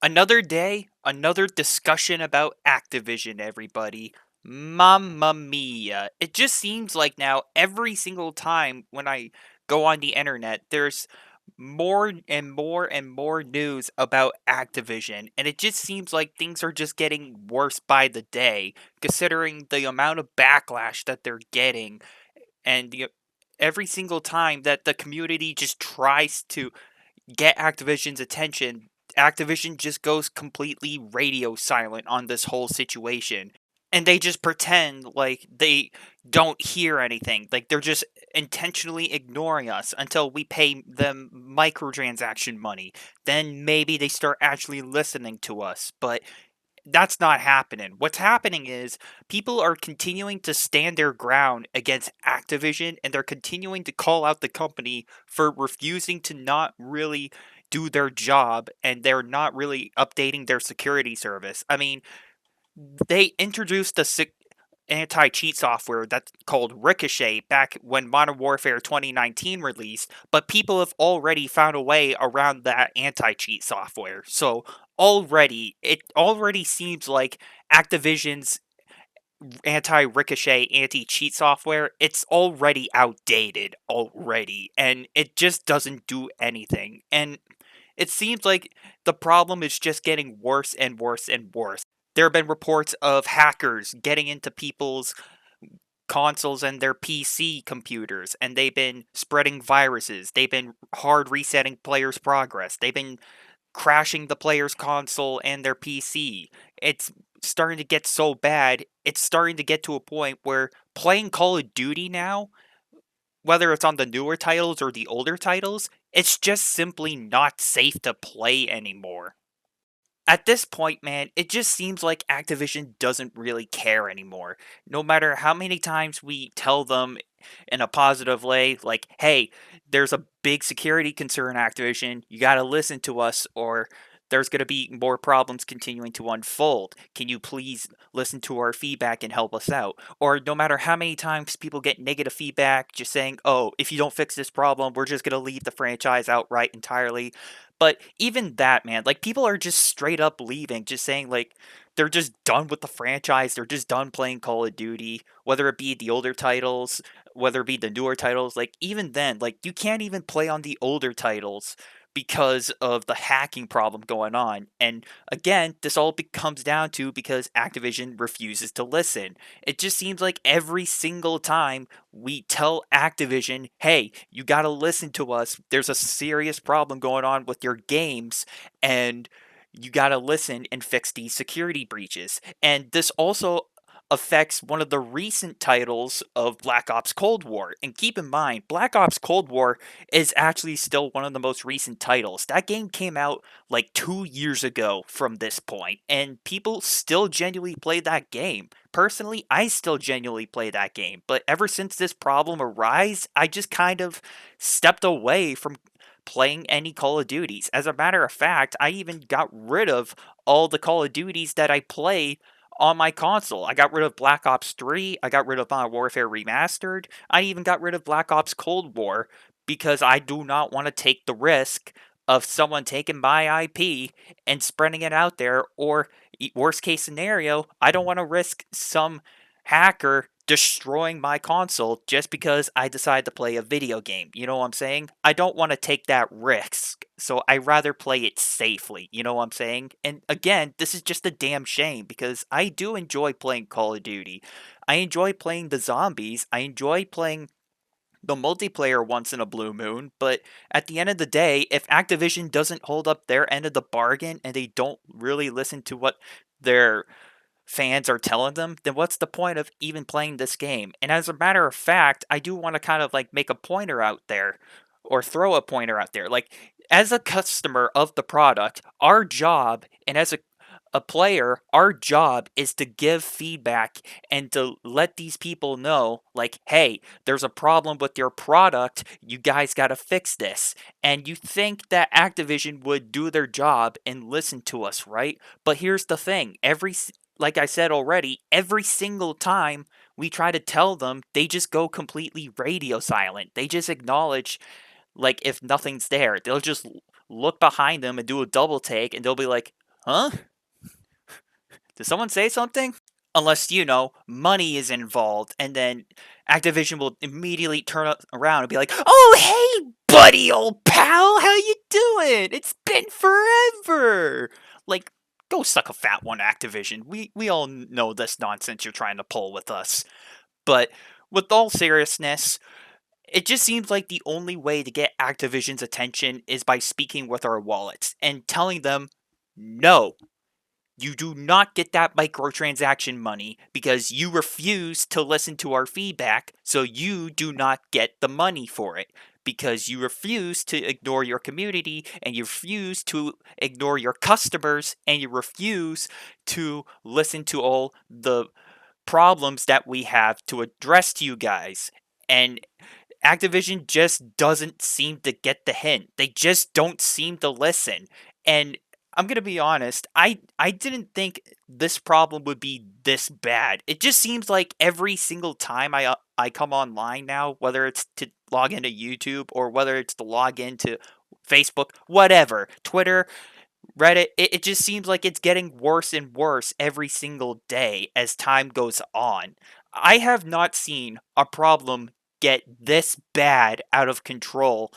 Another day, another discussion about Activision, everybody. Mamma mia. It just seems like now every single time when I go on the internet, there's more and more and more news about Activision, and it just seems like things are just getting worse by the day, considering the amount of backlash that they're getting, and every single time that the community just tries to get Activision's attention, Activision just goes completely radio silent on this whole situation. And they just pretend like they don't hear anything. Like they're just intentionally ignoring us until we pay them microtransaction money. Then maybe they start actually listening to us. But that's not happening. What's happening is people are continuing to stand their ground against Activision, and they're continuing to call out the company for refusing to not really do their job, and they're not really updating their security service. I mean, they introduced the anti-cheat software that's called Ricochet back when Modern Warfare 2019 released, but people have already found a way around that anti-cheat software. So it already seems like Activision's anti-ricochet, anti-cheat software, it's already outdated already, and it just doesn't do anything. And it seems like the problem is just getting worse and worse and worse. There have been reports of hackers getting into people's consoles and their PC computers, and they've been spreading viruses. They've been hard resetting players' progress. They've been crashing the player's console and their PC. It's starting to get so bad, it's starting to get to a point where playing Call of Duty now, whether it's on the newer titles or the older titles, it's just simply not safe to play anymore. At this point, man, it just seems like Activision doesn't really care anymore. No matter how many times we tell them in a positive way, like, hey, there's a big security concern, Activision, you gotta listen to us, or there's gonna be more problems continuing to unfold. Can you please listen to our feedback and help us out? Or no matter how many times people get negative feedback, just saying, oh, if you don't fix this problem, we're just gonna leave the franchise outright entirely. But even that, man, like people are just straight up leaving, just saying like they're just done with the franchise. They're just done playing Call of Duty, whether it be the older titles, whether it be the newer titles. Like even then, like you can't even play on the older titles because of the hacking problem going on. And again, this all comes down to because Activision refuses to listen. It just seems like every single time we tell Activision, hey, you got to listen to us. There's a serious problem going on with your games, and you got to listen and fix these security breaches. And this also affects one of the recent titles of Black Ops Cold War. And keep in mind, Black Ops Cold War is actually still one of the most recent titles. That game came out like 2 years ago from this point, and people still genuinely play that game. Personally, I still genuinely play that game, but ever since this problem arose, I just kind of stepped away from playing any Call of Duties. As a matter of fact, I even got rid of all the Call of Duties that I play on my console. I got rid of Black Ops 3, I got rid of Modern Warfare Remastered, I even got rid of Black Ops Cold War because I do not want to take the risk of someone taking my IP and spreading it out there, or worst case scenario, I don't want to risk some hacker destroying my console just because I decide to play a video game. You know what I'm saying? I don't want to take that risk. So I rather play it safely. You know what I'm saying? And again, this is just a damn shame because I do enjoy playing Call of Duty. I enjoy playing the zombies. I enjoy playing the multiplayer once in a blue moon, but at the end of the day, if Activision doesn't hold up their end of the bargain and they don't really listen to what their fans are telling them, then what's the point of even playing this game? And as a matter of fact, I do want to kind of like make a pointer out there or throw a pointer out there. Like, as a customer of the product, our job, and as a player, our job is to give feedback and to let these people know, like, hey, there's a problem with your product. You guys got to fix this. And you think that Activision would do their job and listen to us, right? But here's the thing like I said already, every single time we try to tell them, they just go completely radio silent. They just acknowledge, like, if nothing's there. They'll just look behind them and do a double take, and they'll be like, Huh? Did someone say something? Unless, money is involved, and then Activision will immediately turn around and be like, "Oh, hey, buddy, old pal, how you doing? It's been forever." Like, go suck a fat one, Activision. We all know this nonsense you're trying to pull with us. But with all seriousness, it just seems like the only way to get Activision's attention is by speaking with our wallets and telling them, "No, you do not get that microtransaction money because you refuse to listen to our feedback, so you do not get the money for it. Because you refuse to ignore your community, and you refuse to ignore your customers, and you refuse to listen to all the problems that we have to address to you guys." And Activision just doesn't seem to get the hint. They just don't seem to listen. And I'm going to be honest, I didn't think this problem would be this bad. It just seems like every single time I come online now, whether it's to log into YouTube or whether it's to log into Facebook, whatever, Twitter, Reddit, it just seems like it's getting worse and worse every single day as time goes on. I have not seen a problem get this bad out of control,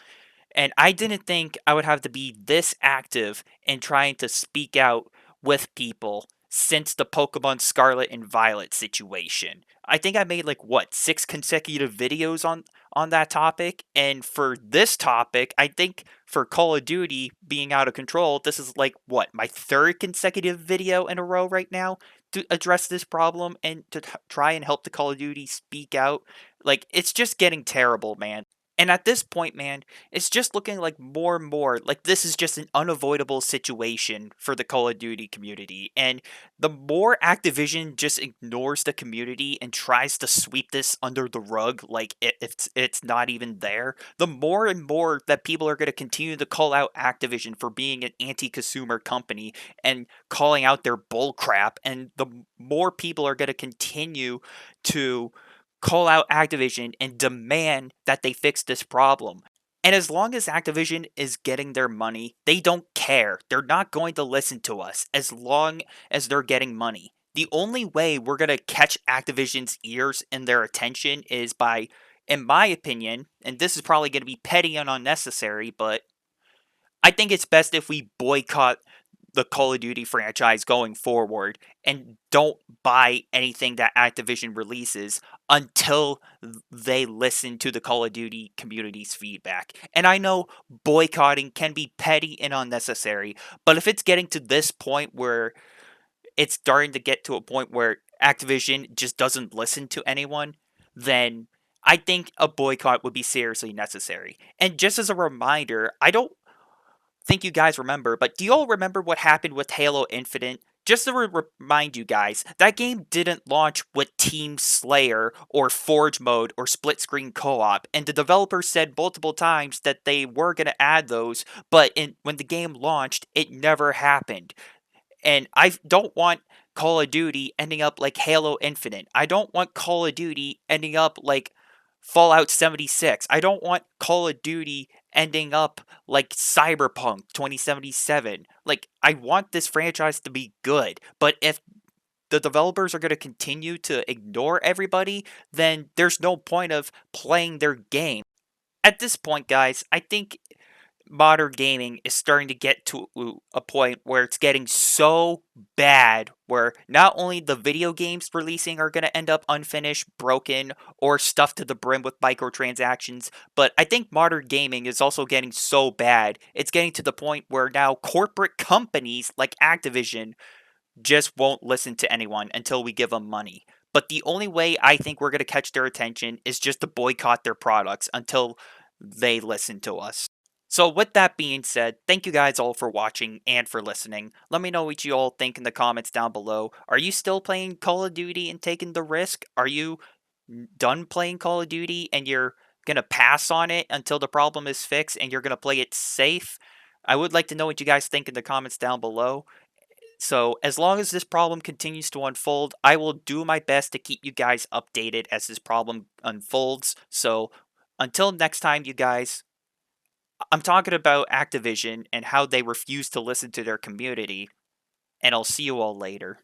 and I didn't think I would have to be this active in trying to speak out with people since the Pokemon Scarlet and Violet situation. I think I made like what, 6 consecutive videos on that topic, and for this topic, I think for Call of Duty being out of control, this is like what, my third consecutive video in a row right now to address this problem and to try and help the Call of Duty speak out. Like, it's just getting terrible, man. And at this point, man, it's just looking like more and more like this is just an unavoidable situation for the Call of Duty community. And the more Activision just ignores the community and tries to sweep this under the rug like it's not even there, the more and more that people are going to continue to call out Activision for being an anti-consumer company and calling out their bull crap, and the more people are going to continue to call out Activision and demand that they fix this problem. And as long as Activision is getting their money, they don't care. They're not going to listen to us as long as they're getting money. The only way we're going to catch Activision's ears and their attention is by, in my opinion, and this is probably going to be petty and unnecessary, but I think it's best if we boycott the Call of Duty franchise going forward and don't buy anything that Activision releases until they listen to the Call of Duty community's feedback. And I know boycotting can be petty and unnecessary, but if it's getting to this point where it's starting to get to a point where Activision just doesn't listen to anyone, then I think a boycott would be seriously necessary. And just as a reminder, I don't think you guys remember, but do you all remember what happened with Halo Infinite? Just to remind you guys, that game didn't launch with Team Slayer or Forge mode or split screen co op, and the developers said multiple times that they were going to add those, but when the game launched, it never happened. And I don't want Call of Duty ending up like Halo Infinite. I don't want Call of Duty ending up like Fallout 76. I don't want Call of Duty ending up like Cyberpunk 2077. Like, I want this franchise to be good, but if the developers are going to continue to ignore everybody, then there's no point of playing their game. At this point, guys, I think modern gaming is starting to get to a point where it's getting so bad where not only the video games releasing are going to end up unfinished, broken, or stuffed to the brim with microtransactions, but I think modern gaming is also getting so bad, it's getting to the point where now corporate companies like Activision just won't listen to anyone until we give them money. But the only way I think we're going to catch their attention is just to boycott their products until they listen to us. So, with that being said, thank you guys all for watching and for listening. Let me know what you all think in the comments down below. Are you still playing Call of Duty and taking the risk? Are you done playing Call of Duty and you're going to pass on it until the problem is fixed and you're going to play it safe? I would like to know what you guys think in the comments down below. So, as long as this problem continues to unfold, I will do my best to keep you guys updated as this problem unfolds. So, until next time, you guys, I'm talking about Activision and how they refuse to listen to their community. and I'll see you all later.